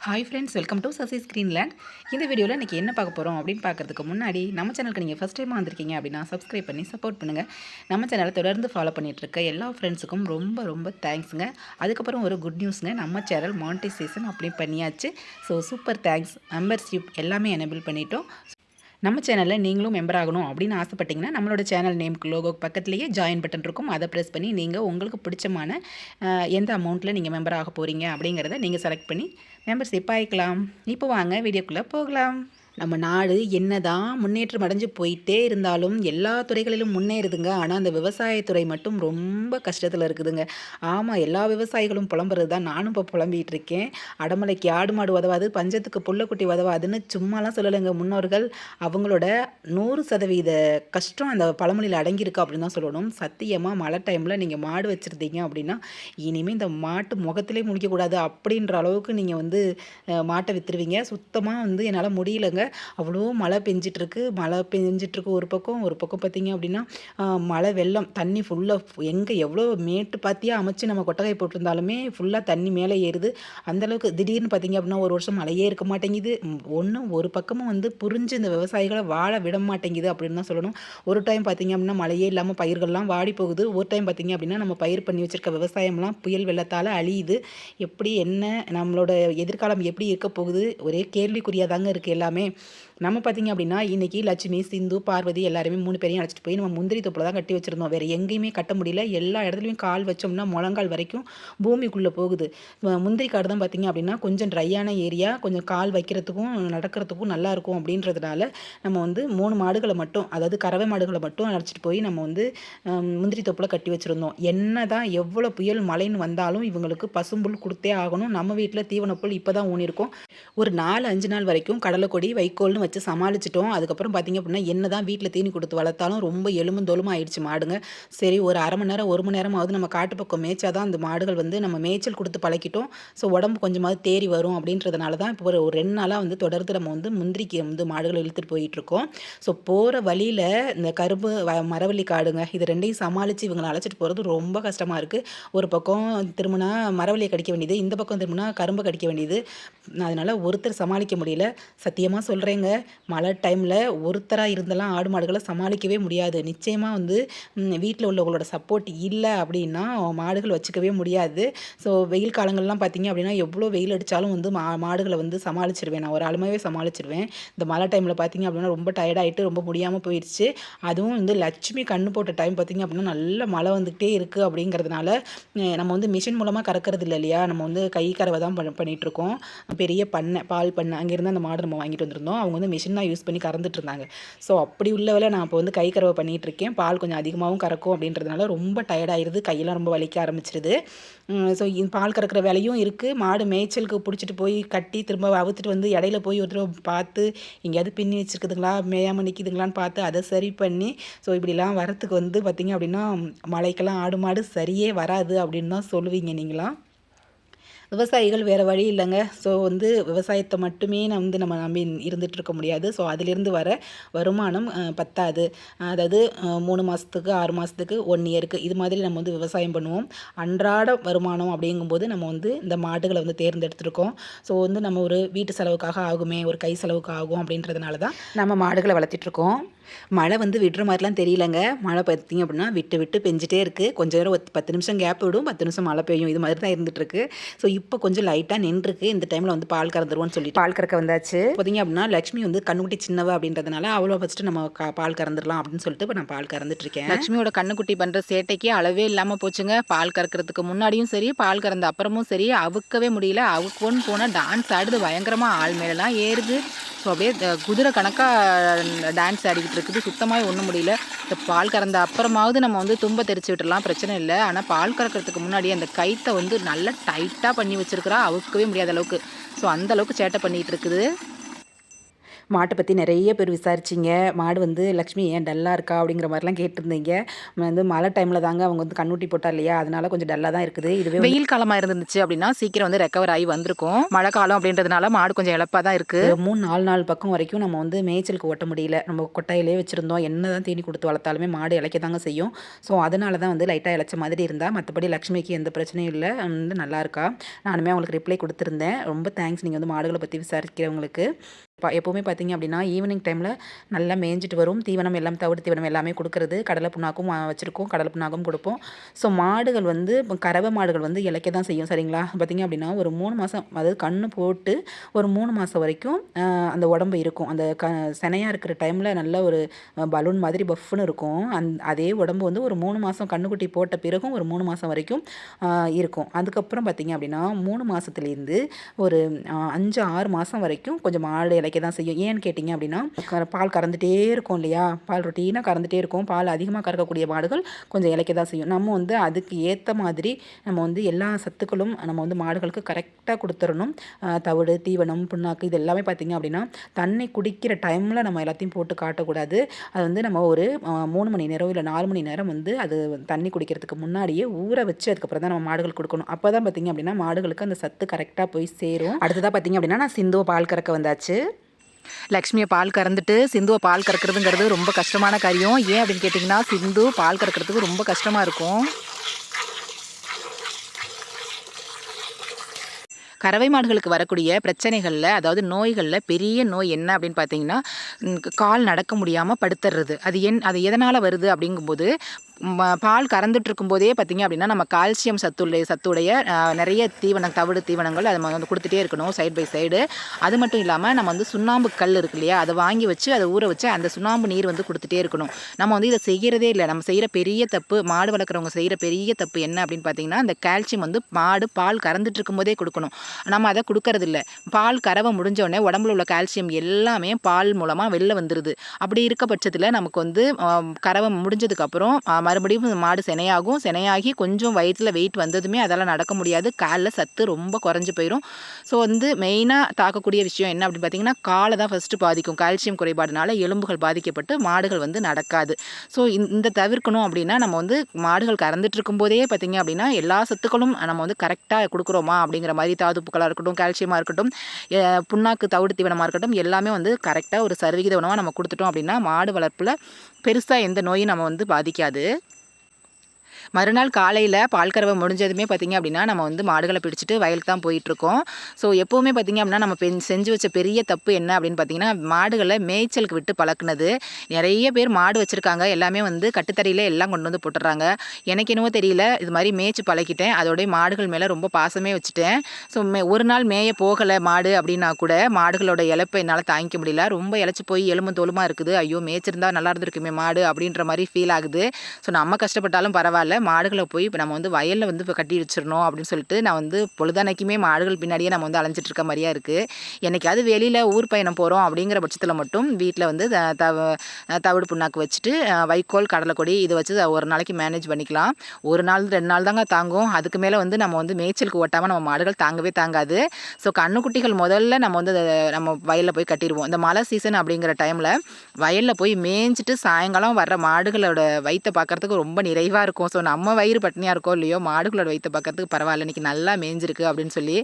Hi friends, welcome to Sasi Screenland. இந்த வீடியோவில் இன்றைக்கி என்ன பார்க்க போகிறோம் அப்படின்னு பார்க்குறதுக்கு முன்னாடி நம்ம சேனலுக்கு நீங்கள் ஃபஸ்ட் டைமாக வந்திருக்கீங்க அப்படின்னா சப்ஸ்கிரைப் பண்ணி சப்போர்ட் பண்ணுங்கள். நம்ம சேனலை தொடர்ந்து ஃபாலோ பண்ணிகிட்ருக்க எல்லா ஃப்ரெண்ட்ஸுக்கும் ரொம்ப ரொம்ப தேங்க்ஸுங்க. அதுக்கப்புறம் ஒரு குட் நியூஸுங்க, நம்ம சேனல் மானிட்டைசேஷன் அப்படி பண்ணியாச்சு. So super thanks. மெம்பர்ஷிப் எல்லாமே எனேபிள் பண்ணிட்டோம். நம்ம சேனலில் நீங்களும் மெம்பர் ஆகணும் அப்படின்னு ஆசைப்பட்டீங்கன்னா நம்மளோட சேனல் நேம்க்கு லோகோக்கு பக்கத்துலேயே ஜாயின் பட்டன் இருக்கும். அதை ப்ரெஸ் பண்ணி நீங்கள் உங்களுக்கு பிடிச்சமான எந்த அமௌண்ட்டில் நீங்கள் மெம்பர் ஆக போகிறீங்க அப்படிங்கிறத நீங்கள் செலக்ட் பண்ணி மெம்பர்ஷிப் ஆகிக்கலாம். இப்போ வாங்க வீடியோக்குள்ளே போகலாம். நம்ம நாடு என்னதான் முன்னேற்றம் அடைஞ்சு போயிட்டே இருந்தாலும் எல்லா துறைகளிலும் முன்னேறுதுங்க. ஆனால் அந்த விவசாயத்துறை மட்டும் ரொம்ப கஷ்டத்தில் இருக்குதுங்க. ஆமாம், எல்லா விவசாயிகளும் புலம்புறது தான். நானும் இப்போ புலம்பிகிட்டு இருக்கேன். அடமலைக்கு ஆடு மாடு உதவாது, பஞ்சத்துக்கு புள்ளக்குட்டி உதவாதுன்னு சும்மாலாம் சொல்லலைங்க முன்னோர்கள். அவங்களோட 100% கஷ்டம் அந்த பழமொழியில் அடங்கியிருக்கு அப்படின்னு தான் சொல்லணும். சத்தியமாக மழை டைமில் நீங்கள் மாடு வச்சுருந்தீங்க அப்படின்னா இனிமேல் இந்த மாட்டு முகத்திலே முடிக்கக்கூடாது அப்படின்ற அளவுக்கு நீங்கள் மாட்டை விற்றுருவீங்க. சுத்தமாக என்னால் முடியலைங்க. அவ்வளோ மழை பெஞ்சிட்ருக்கு ஒரு பக்கம் பார்த்திங்க அப்படின்னா மழை வெள்ளம் தண்ணி ஃபுல்லாக எங்கே எவ்வளோ மேட்டு பாத்தியாக அமைச்சு நம்ம கொட்டகை போட்டிருந்தாலுமே ஃபுல்லாக தண்ணி மேலே ஏறுது. அந்தளவுக்கு திடீர்னு பார்த்திங்க அப்படின்னா ஒரு வருஷம் மழையே இருக்க மாட்டேங்குது. ஒரு பக்கமும் புரிஞ்சு இந்த விவசாயிகளை வாழ விட மாட்டேங்குது அப்படின்னு தான் சொல்லணும். ஒரு டைம் பார்த்திங்க அப்படின்னா மழையே இல்லாமல் பயிர்கள்லாம் வாடி போகுது. ஒரு டைம் பார்த்திங்க அப்படின்னா நம்ம பயிர் பண்ணி வச்சுருக்க விவசாயம்லாம் புயல் வெள்ளத்தால் அழியுது. எப்படி என்ன நம்மளோட எதிர்காலம் எப்படி இருக்க போகுது ஒரே கேள்விக்குறியாக தாங்க இருக்குது எல்லாமே. நம்ம பார்த்திங்க அப்படின்னா இன்றைக்கி லட்சுமி, சிந்து, பார்வதி எல்லாருமே 3 பேரையும் அழைச்சிட்டு போய் நம்ம முந்திரி தொப்பில் தான் கட்டி வச்சுருந்தோம். வேறு எங்கேயுமே கட்ட முடியல. எல்லா இடத்துலையும் கால் வச்சோம்னா முழங்கால் வரைக்கும் பூமிக்குள்ளே போகுது. முந்திரி காடு தான் பார்த்திங்க அப்படின்னா கொஞ்சம் ட்ரையான ஏரியா, கொஞ்சம் கால் வைக்கிறதுக்கும் நடக்கிறதுக்கும் நல்லாயிருக்கும் அப்படின்றதுனால நம்ம 3 மாடுகளை மட்டும், அதாவது கறவை மாடுகளை மட்டும் அழைச்சிட்டு போய் நம்ம முந்திரி தொப்பில் கட்டி வச்சுருந்தோம். என்ன தான் எவ்வளோ புயல் மழைன்னு வந்தாலும் இவங்களுக்கு பசும்புல் கொடுத்தே ஆகணும். நம்ம வீட்டில் தீவனப்புல் இப்போ தான் ஊனியிருக்கோம். ஒரு 4-5 நாள் வரைக்கும் கடலைக்கொடி வைக்கோல்னு வச்சு சமாளிச்சிட்டோம். அதுக்கப்புறம் பார்த்திங்க அப்படின்னா என்ன தான் வீட்டில் தீனி கொடுத்து வளர்த்தாலும் ரொம்ப எலும்பும் தோலுமாக ஆயிடுச்சு மாடுங்க. சரி, ஒரு அரை மணி நேரம் 1 மணி நேரமாவது நம்ம காட்டு பக்கம் மேய்ச்சா தான் அந்த மாடுகள் நம்ம மேய்ச்சல் கொடுத்து பழக்கிட்டோம். ஸோ உடம்பு கொஞ்சமாவது தேறி வரும் அப்படின்றதுனால தான் இப்போ ஒரு 2 நாளாக தொடர்ந்து நம்ம முந்திரிக்கு மாடுகளை இழுத்துட்டு போயிட்டுருக்கோம். ஸோ போகிற வழியில் இந்த கரும்பு மரவள்ளி காடுங்க, இது 2ஐயும் சமாளித்து இவங்களை அழைச்சிட்டு போகிறது ரொம்ப கஷ்டமாக இருக்குது. ஒரு பக்கம் திரும்பினா மரவள்ளியை கடிக்க வேண்டியது, இந்த பக்கம் திரும்பினா கரும்பை கடிக்க வேண்டியது. அதனால் ஒருத்தர் சமாளிக்க முடியல. சத்தியமாக சொல்கிறேங்க, மழை டைமில் ஒருத்தராக இருந்தெல்லாம் ஆடு மாடுகளை சமாளிக்கவே முடியாது. நிச்சயமாக வீட்டில் உள்ளவங்களோட சப்போர்ட் இல்லை அப்படின்னா மாடுகள் வச்சுக்கவே முடியாது. ஸோ வெயில் காலங்கள்லாம் பார்த்திங்க அப்படின்னா எவ்வளோ வெயில் அடித்தாலும் மாடுகளை சமாளிச்சிருவேன். நான் ஒரு ஆளுமாவே சமாளிச்சிருவேன். இந்த மழை டைமில் பார்த்திங்க அப்படின்னா ரொம்ப டயர்டாகிட்டு ரொம்ப முடியாமல் போயிடுச்சு. அதுவும் லட்சுமி கண்ணு போட்ட டைம் பார்த்திங்க அப்படின்னா நல்ல மழை வந்துக்கிட்டே இருக்குது. அப்படிங்கிறதுனால நம்ம மிஷின் மூலமாக கறக்கிறது இல்லை இல்லையா, நம்ம கை கறவை தான் பண்ணிகிட்ருக்கோம். பெரிய பண்ணை, பால் பண்ணை, அங்கேருந்து அந்த மாடு நம்ம வாங்கிட்டு வந்திருந்தோம். அவங்க மிஷின் தான் யூஸ் பண்ணி கறந்துட்டு இருந்தாங்க. ஸோ அப்படி உள்ளவரை நான் இப்போ கை கறவை பண்ணிகிட்டு இருக்கேன். பால் கொஞ்சம் அதிகமாகவும் கறக்கும் அப்படின்றதுனால ரொம்ப டயர்டாயிருது, கையெல்லாம் ரொம்ப வலிக்க ஆரம்பிச்சிருது. ஸோ பால் கறக்கிற வேலையும் இருக்குது. மாடு மேய்ச்சலுக்கு பிடிச்சிட்டு போய் கட்டி திரும்ப அவுத்துட்டு இடையில போய் ஒரு தடவை பார்த்து எங்கேயாவது பின்னி வச்சுருக்குதுங்களா, மேயாமல் நிற்கிதுங்களான்னு பார்த்து அதை சரி பண்ணி, ஸோ இப்படிலாம் வரத்துக்கு பார்த்திங்க அப்படின்னா மழைக்கெல்லாம் ஆடு மாடு சரியே வராது அப்படின்னு தான் சொல்லுவீங்க நீங்களாம். விவசாயிகள் வேறு வழி இல்லைங்க. ஸோ விவசாயத்தை மட்டுமே நம்ம நம்பி இருந்துகிட்டு இருக்க முடியாது. ஸோ அதிலிருந்து வர வருமானம் பத்தாது. அதாவது 3 மாதத்துக்கு 6 மாதத்துக்கு 1 இயருக்கு இது மாதிரி நம்ம விவசாயம் பண்ணுவோம். அன்றாட வருமானம் அப்படிங்கும்போது நம்ம இந்த மாடுகளை தேர்ந்தெடுத்திருக்கோம். ஸோ நம்ம ஒரு வீட்டு செலவுக்காக ஆகுமே, ஒரு கை செலவுக்கு ஆகும் அப்படின்றதுனால தான் நம்ம மாடுகளை வளர்த்திட்ருக்கோம். மழை விடுற மாதிரிலாம் தெரியலங்க. மழை பார்த்திங்க அப்படின்னா விட்டு விட்டு பெஞ்சிட்டே இருக்குது. கொஞ்சம் நேரம் 10 நிமிஷம் கேப் விடும், 10 நிமிஷம் மழை பெய்யும். இது மாதிரி தான் இருந்துகிட்ருக்கு. ஸோ இப்போ கொஞ்சம் லைட்டாக நின்றுருக்கு. இந்த டைமில் பால் கறந்துருவோன்னு சொல்லிட்டு பால் கறக்க வந்தாச்சு. பார்த்திங்க அப்படின்னா லட்சுமி கண்ணுக்குட்டி சின்னவ அப்படின்றதுனால அவ்வளோ ஃபஸ்ட்டு நம்ம பால் கறந்துடலாம் அப்படின்னு சொல்லிட்டு இப்போ நான் பால் கறந்துட்டுருக்கேன். லட்சுமியோட கண்ணுக்குட்டி பண்ணுற சேட்டைக்கு அளவே இல்லாமல் போச்சுங்க. பால் கறக்கிறதுக்கு முன்னாடியும் சரி, பால் கறந்த அப்புறமும் சரி, அவுக்கவே முடியல. அவுக்குன்னு போனால் டான்ஸ் ஆடுது பயங்கரமாக, ஆள் மேலெலாம் ஏறுது. ஸோ அப்படியே குதிரை கணக்காக டான்ஸ் ஆடிக்கிட்டு இருக்குது. சுத்தமாக ஒன்றும் முடியல. இந்த பால் கறந்த அப்புறமாவது நம்ம தும்ப தெரிச்சு விட்டுடலாம், பிரச்சனை இல்லை. ஆனால் பால் கறக்கிறதுக்கு முன்னாடி அந்த கைத்தை நல்லா டைட்டாக பண்ணி வச்சுருக்கிறா, அவுக்கவே முடியாத அளவுக்கு. ஸோ அந்தளவுக்கு சேட்டை பண்ணிகிட்டு இருக்குது. மாட்டை பற்றி நிறைய பேர் விசாரிச்சிங்க. மாடு வந்து லக்ஷ்மி ஏன் டல்லாக இருக்கா அப்படிங்கிற மாதிரிலாம் கேட்டிருந்தீங்க. வந்து மழை டைமில் தாங்க அவங்க வந்து கண்ணுட்டி போட்டா இல்லையா, அதனால கொஞ்சம் டல்லாக தான் இருக்குது. இதுவே வெயில் காலமாக இருந்துச்சு அப்படின்னா சீக்கிரம் வந்து ரெக்கவர் ஆகி வந்திருக்கும். மழை காலம் அப்படின்றதுனால மாடு கொஞ்சம் இழப்பாக தான் இருக்குது. 3-4 நாள் பக்கம் வரைக்கும் நம்ம வந்து மேய்ச்சலுக்கு ஓட்ட முடியல. நம்ம கொட்டாயிலே வச்சுருந்தோம். என்ன தான் தீனி கொடுத்து வளர்த்தாலுமே மாடு இழைக்க தாங்க செய்யும். ஸோ அதனால தான் வந்து லைட்டாக இழைச்ச மாதிரி இருந்தால், மற்றபடி லக்ஷ்மிக்கு எந்த பிரச்சனையும் இல்லை, வந்து நல்லா இருக்கா. நானுமே அவங்களுக்கு ரிப்ளை கொடுத்துருந்தேன். ரொம்ப தேங்க்ஸ் நீங்கள் வந்து மாடுகளை பற்றி விசாரிக்கிறவங்களுக்கு. எப்போவுமே பார்த்தீங்க அப்படின்னா ஈவினிங் டைமில் நல்லா மேய்ஞ்சிட்டு வரும். தீவனம் எல்லாம் தவிடு தீவனம் எல்லாமே கொடுக்குறது. கடலை புண்ணாக்கும் வச்சுருக்கோம். கடலை புண்ணாக்கும் கொடுப்போம். ஸோ மாடுகள் வந்து கறவை மாடுகள் வந்து இளைக்க தான் செய்யும். சரிங்களா? பார்த்திங்க அப்படின்னா ஒரு 3 மாதம், அதாவது கன்று போட்டு ஒரு 3 மாதம் வரைக்கும் அந்த உடம்பு இருக்கும். அந்த செனையாக இருக்கிற டைமில் நல்ல ஒரு பலூன் மாதிரி பஃப்னு இருக்கும். அதே உடம்பு வந்து ஒரு 3 மாதம் கன்றுக்குட்டி போட்ட பிறகும் ஒரு 3 மாதம் வரைக்கும் இருக்கும். அதுக்கப்புறம் பார்த்திங்க அப்படின்னா 3 மாதத்துலேருந்து ஒரு 5-6 மாதம் வரைக்கும் கொஞ்சம் மாடு இளைக்க தான் செய்யும். ஏன்னு கேட்டிங்க அப்படின்னா பால் கறந்துகிட்டே இருக்கும் இல்லையா, பால் ரொட்டீனாக கறந்துகிட்டே இருக்கும். பால் அதிகமாக கறக்கக்கூடிய மாடுகள் கொஞ்சம் இளைக்க தான் செய்யும். நம்ம வந்து அதுக்கு ஏற்ற மாதிரி நம்ம வந்து எல்லா சத்துக்களும் நம்ம வந்து மாடுகளுக்கு கரெக்டாக கொடுத்துடணும். தவிடு, தீவனம், புண்ணாக்கு இது எல்லாமே பார்த்திங்க அப்படின்னா தண்ணி குடிக்கிற டைமில் நம்ம எல்லாத்தையும் போட்டு காட்டக்கூடாது. அது வந்து நம்ம ஒரு 3 மணி நேரம் இல்லை 4 மணி நேரம் வந்து அது தண்ணி குடிக்கிறதுக்கு முன்னாடியே ஊற வச்சு அதுக்கப்புறம் தான் நம்ம மாடுகள் கொடுக்கணும். அப்போ தான் பார்த்திங்க அப்படின்னா மாடுகளுக்கு அந்த சத்து கரெக்டாக போய் சேரும். அடுத்ததாக பார்த்திங்க அப்படின்னா நான் சிந்துவை பால் கறக்க வந்தாச்சு. லக்ஷ்மியை பால் கறந்துட்டு சிந்துவை பால் கறக்கிறதுங்கிறது ரொம்ப கஷ்டமான காரியம். ஏன் அப்படின்னு கேட்டிங்கன்னா சிந்து பால் கறக்கிறதுக்கு ரொம்ப கஷ்டமாக இருக்கும். கறவை மாடுகளுக்கு வரக்கூடிய பிரச்சனைகளில், அதாவது நோய்களில் பெரிய நோய் என்ன அப்படின்னு பார்த்தீங்கன்னா கால் நடக்க முடியாமல் படுத்துறது. அது எதனால் வருது அப்படிங்கும்போது பால் கறந்துட்டு இருக்கும்போதே பார்த்திங்க அப்படின்னா நம்ம கால்சியம் சத்துடைய நிறைய தவிடு தீவனங்கள் அதை வந்து கொடுத்துட்டே இருக்கணும் சைடு பை சைடு. அது மட்டும் இல்லாமல் நம்ம வந்து சுண்ணாம்பு கல் இருக்கு இல்லையா, அதை வாங்கி வச்சு அதை ஊற வச்சு அந்த சுண்ணாம்பு நீர் வந்து கொடுத்துட்டே இருக்கணும். நம்ம வந்து இதை செய்கிறதே இல்லை. நம்ம செய்கிற பெரிய தப்பு, மாடு வளர்க்குறவங்க செய்கிற பெரிய தப்பு என்ன அப்படின்னு பார்த்தீங்கன்னா அந்த கால்சியம் வந்து மாடு பால் கறந்துட்டு இருக்கும்போதே கொடுக்கணும். நம்ம அதை கொடுக்கறதில்ல. பால் கறவை முடிஞ்சோடனே உடம்புல உள்ள கால்சியம் எல்லாமே பால் மூலமாக வெளில வந்துடுது. அப்படி இருக்க பட்சத்தில் நமக்கு வந்து கறவை முடிஞ்சதுக்கப்புறம் மறுபடியும் மாடு செனையாகி கொஞ்சம் வயிற்றில் வெயிட் வந்ததுமே அதெல்லாம் நடக்க முடியாது. காலில் சத்து ரொம்ப குறைஞ்சி போயிடும். ஸோ வந்து மெயினாக தாக்கக்கூடிய விஷயம் என்ன அப்படின்னு பார்த்தீங்கன்னா காலை தான் ஃபஸ்ட்டு பாதிக்கும். கால்சியம் குறைபாடுனால எலும்புகள் பாதிக்கப்பட்டு மாடுகள் வந்து நடக்காது. ஸோ இந்த தவிர்க்கணும் அப்படின்னா நம்ம வந்து மாடுகள் கறந்துட்டு இருக்கும்போதே பார்த்திங்க அப்படின்னா எல்லா சத்துக்களும் நம்ம வந்து கரெக்டாக கொடுக்குறோமா அப்படிங்கிற மாதிரி, தாதுப்புக்களாக இருக்கட்டும், கால்சியமாக இருக்கட்டும், புண்ணாக்கு, தவிடு தீவனமாக இருக்கட்டும், எல்லாமே வந்து கரெக்டாக ஒரு சரிவிகித உணவாக நம்ம கொடுத்துட்டோம் அப்படின்னா மாடு வளர்ப்பில் பெருசாக எந்த நோயும் நம்ம வந்து பாதிக்காது. மறுநாள் காலையில் பால் கறவை முடிஞ்சதுமே பார்த்திங்க அப்படின்னா நம்ம வந்து மாடுகளை பிடிச்சிட்டு வயலுக்கு தான் போயிட்டுருக்கோம். ஸோ எப்போவுமே பார்த்திங்க அப்படின்னா நம்ம செஞ்சு வச்ச பெரிய தப்பு என்ன அப்படின்னு பார்த்திங்கன்னா மாடுகளை மேய்ச்சலுக்கு விட்டு பழக்குனது. நிறைய பேர் மாடு வச்சுருக்காங்க, எல்லாமே வந்து கட்டுத்தறியில் எல்லாம் கொண்டு வந்து போட்டுடுறாங்க. எனக்கு என்னவோ தெரியல, இது மாதிரி மேய்ச்சி பழக்கிட்டேன். அதோடைய மாடுகள் மேலே ரொம்ப பாசமே வச்சுட்டேன். ஸோ ஒரு நாள் மேய போகலை மாடு அப்படின்னா கூட மாடுகளோட இழப்பை என்னால் தாங்கிக்க முடியல. ரொம்ப இழைச்சி போய் எலும்பு தோலுமாக இருக்குது. ஐயோ மேய்ச்சிருந்தா நல்லா இருந்திருக்குமே மாடு அப்படின்ற மாதிரி ஃபீல் ஆகுது. ஸோ நம்ம கஷ்டப்பட்டாலும் பரவாயில்ல, மாடுகளை போய் இப்போ நம்ம வந்து வயலில் வந்து இப்போ கட்டி வச்சிடணும் அப்படின்னு சொல்லிட்டு நான் வந்து பொழுதானைக்குமே மாடுகள் பின்னாடியே நம்ம வந்து அலைஞ்சிட்டு இருக்க மாதிரியா இருக்குது. என்னைக்காவது வெளியில் ஊர் பயணம் போகிறோம் அப்படிங்கிற பட்சத்தில் மட்டும் வீட்டில் வந்து தவிடு புண்ணாக்கு வச்சுட்டு வைக்கோல், கடலைக்கொடி இதை வச்சு ஒரு நாளைக்கு மேனேஜ் பண்ணிக்கலாம். 1 நாள் 2 நாள் தாங்க தாங்கும். அதுக்கு மேலே வந்து நம்ம வந்து மேய்ச்சலுக்கு ஓட்டாமல் நம்ம மாடுகள் தாங்கவே தாங்காது. ஸோ கண்ணுக்குட்டிகள் முதல்ல நம்ம வந்து நம்ம வயலில் போய் கட்டிடுவோம். இந்த மழை சீசன் அப்படிங்கிற டைமில் வயலில் போய் மேய்ஞ்சிட்டு சாயங்காலம் வர்ற மாடுகளோட வயிற்றை பார்க்குறதுக்கு ரொம்ப நிறைவாக இருக்கும். ஸோ நம்ம வயிறு பட்டினியாக இருக்கோ இல்லையோ மாடுகளோட வயிற்றை பார்க்கறதுக்கு பரவாயில்ல, இன்றைக்கி நல்லா மேய்ஞ்சிருக்கு அப்படின்னு சொல்லி.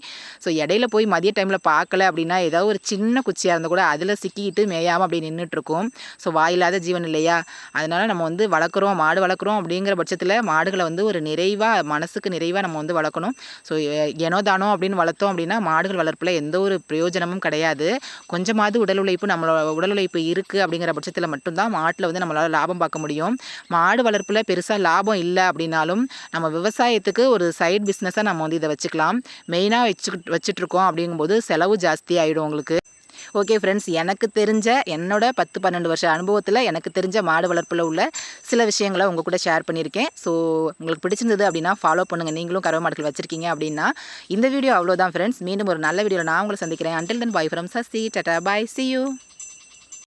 ஸோ இடையில போய் மதிய டைமில் பார்க்கல அப்படின்னா ஏதாவது ஒரு சின்ன குச்சியாக இருந்தால் கூட அதில் சிக்கிட்டு மேயாமல் அப்படி நின்றுட்டுருக்கும். ஸோ வாயில்லாத ஜீவன் இல்லையா, அதனால் நம்ம வந்து மாடு வளர்க்குறோம் அப்படிங்கிற பட்சத்தில் மாடுகளை வந்து ஒரு நிறைவாக, மனசுக்கு நிறைவாக நம்ம வந்து வளர்க்கணும். ஸோ ஏனோ தானோ அப்படின்னு வளர்த்தோம் அப்படின்னா மாடுகள் வளர்ப்பில் எந்த ஒரு பிரயோஜனமும் கிடையாது. கொஞ்சமாவது நம்மளோட உடல் உழைப்பு இருக்குது அப்படிங்கிற பட்சத்தில் மட்டும்தான் மாட்டில் வந்து நம்மளால் லாபம் பார்க்க முடியும். மாடு வளர்ப்பில் பெருசாக லாபம் இல்லை அப்படின்னாலும் நம்ம விவசாயத்துக்கு ஒரு சைட் பிஸ்னஸாக நம்ம வந்து இதை வச்சுக்கலாம். மெயினாக வச்சுட்ருக்கோம் அப்படிங்கும்போது செலவு ஜாஸ்தி ஆகிடும் உங்களுக்கு. ஓகே ஃப்ரெண்ட்ஸ், எனக்கு தெரிஞ்ச என்னோட 10-12 வருஷ அனுபவத்தில் எனக்கு தெரிஞ்ச மாடு வளர்ப்பில் உள்ள சில விஷயங்களை உங்கள் கூட ஷேர் பண்ணியிருக்கேன். ஸோ உங்களுக்கு பிடிச்சிருந்தது அப்படின்னா ஃபாலோ பண்ணுங்கள். நீங்களும் கறவை மாடுகள் வச்சுருக்கீங்க அப்படின்னா. இந்த வீடியோ அவ்வளோதான் ஃப்ரெண்ட்ஸ். மீண்டும் ஒரு நல்ல வீடியோவில் நான் உங்களை சந்திக்கிறேன். Until then, bye from Sasi. Tata, bye, see you.